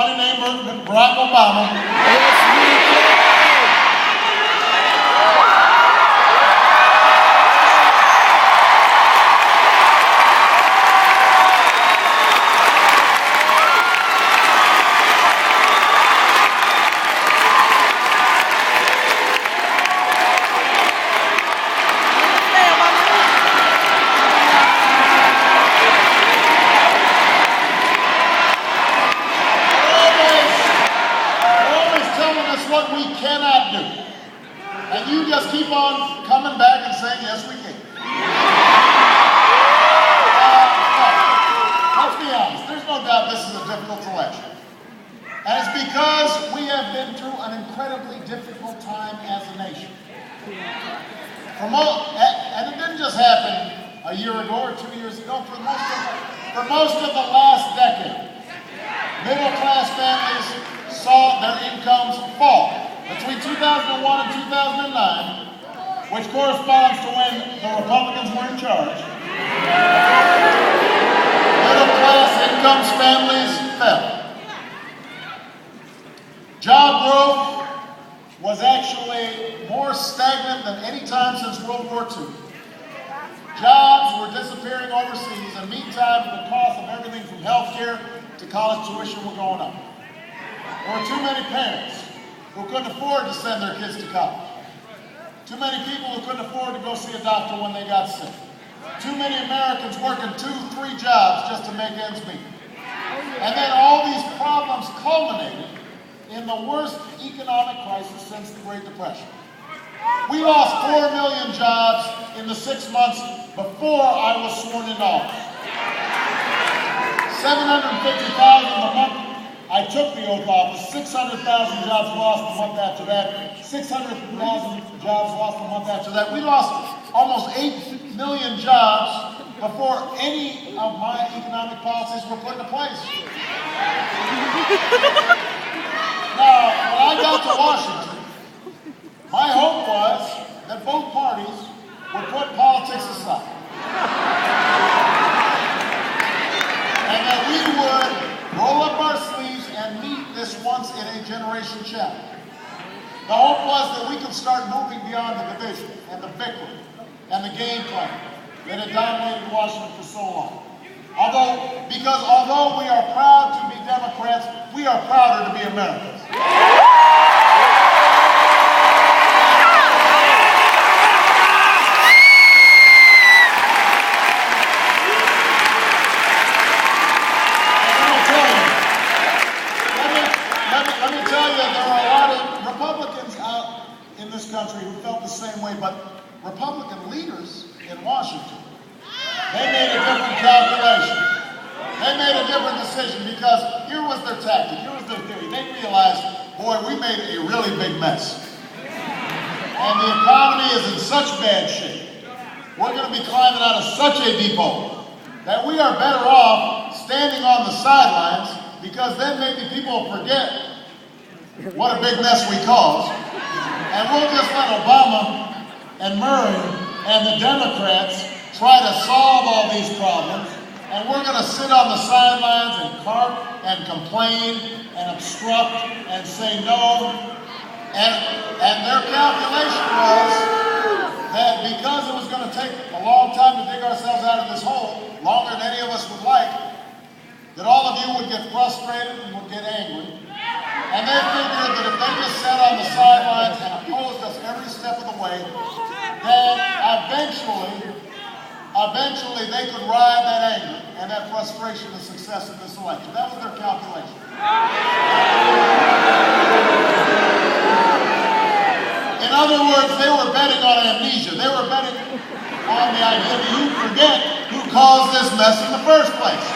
somebody named Barack Obama. Yes, we can. What we cannot do. And you just keep on coming back and saying, yes, we can. Let's be honest. There's no doubt this is a difficult election. And it's because we have been through an incredibly difficult time as a nation. And it didn't just happen a year ago or 2 years ago. For most of the last decade, middle-class families saw their incomes fall between 2001 and 2009, which corresponds to when the Republicans were in charge. Middle-class incomes families fell. Job growth was actually more stagnant than any time since World War II. Jobs were disappearing overseas, and meantime, the cost of everything from health care to college tuition were going up. There were too many parents who couldn't afford to send their kids to college. Too many people who couldn't afford to go see a doctor when they got sick. Too many Americans working 2, 3 jobs just to make ends meet. And then all these problems culminated in the worst economic crisis since the Great Depression. We lost 4 million jobs in the 6 months before I was sworn into office. 750,000 a month. I took the oath of office. 600,000 jobs lost the month after that. 600,000 jobs lost the month after that. We lost almost 8 million jobs before any of my economic policies were put into place. Now, when I got to Washington, my hope was that both parties would put politics aside. And that we would roll up our sleeves and meet this once-in-a-generation challenge. The hope was that we could start moving beyond the division and the bickering and the game plan that had dominated Washington for so long. Although we are proud to be Democrats, we are prouder to be Americans. Country who felt the same way, but Republican leaders in Washington, they made a different calculation. They made a different decision because here was their tactic, here was their theory. They realized, boy, we made a really big mess. And the economy is in such bad shape. We're going to be climbing out of such a deep hole that we are better off standing on the sidelines because then maybe people will forget what a big mess we caused. And we'll just let Obama and Murray and the Democrats try to solve all these problems. And we're going to sit on the sidelines and carp and complain and obstruct and say no. And their calculation was that because it was going to take a long time to dig ourselves out of this hole, longer than any of us would like, that all of you would get frustrated and would get angry. And they figured that if they just sat on the sidelines and opposed us every step of the way, then eventually they could ride that anger and that frustration and success in this election. That was their calculation. In other words, they were betting on amnesia. They were betting on the idea that you forget who caused this mess in the first place.